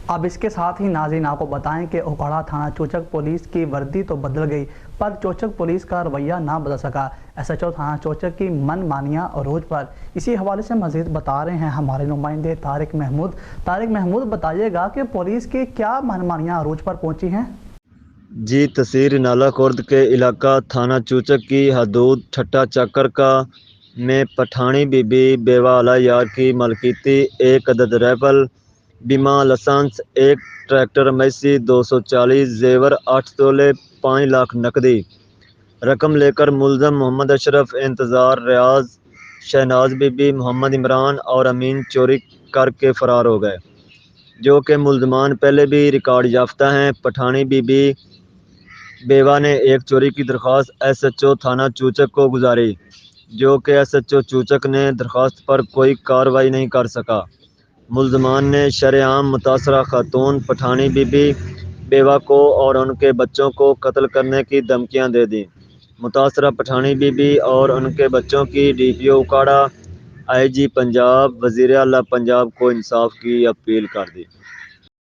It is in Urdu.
اب اس کے ساتھ ہی ناظرین آپ کو بتائیں کہ اوکھاڑا تھانہ چوچک پولیس کی وردی تو بدل گئی پر چوچک پولیس کا رویہ نہ بدل سکا۔ ایس ایچ او تھانہ چوچک کی من مانیاں عروج پر۔ اسی حوالے سے مزید بتا رہے ہیں ہمارے نمائندے طارق محمود۔ طارق محمود، بتائیے گا کہ پولیس کی کیا من مانیاں عروج پر پہنچی ہیں؟ جی، تحصیل نالہ خورد کے علاقہ تھانہ چوچک کی حدود ٹھٹا چکر کا میں پٹھانی بی بی بیوہ اعلیٰ یار کی ملکیتی 1 عدد رائفل، بیمہ لائسنس، 1 ٹریکٹر میسی، 240 زیور، 8 تولے، 5 لاکھ نقدی رقم لے کر ملزم محمد اشرف، انتظار ریاض، شہناز بی بی، محمد عمران اور امین چوری کر کے فرار ہو گئے، جو کہ ملزمان پہلے بھی ریکارڈ یافتہ ہیں۔ پٹھانی بی بی بیوہ نے ایک چوری کی درخواست ایس ایچ او تھانہ چوچک کو گزاری، جو کہ ایس ایچ او چوچک نے درخواست پر کوئی کارروائی نہیں کر سکا۔ ملزمان نے شرعام متاثرہ خاتون پٹھانی بی بی بیوہ کو اور ان کے بچوں کو قتل کرنے کی دھمکیاں دے دیں۔ متاثرہ پٹھانی بی بی اور ان کے بچوں کی ڈی پی او اوکھاڑا، آئی جی پنجاب، وزیر اعلیٰ پنجاب کو انصاف کی اپیل کر دی۔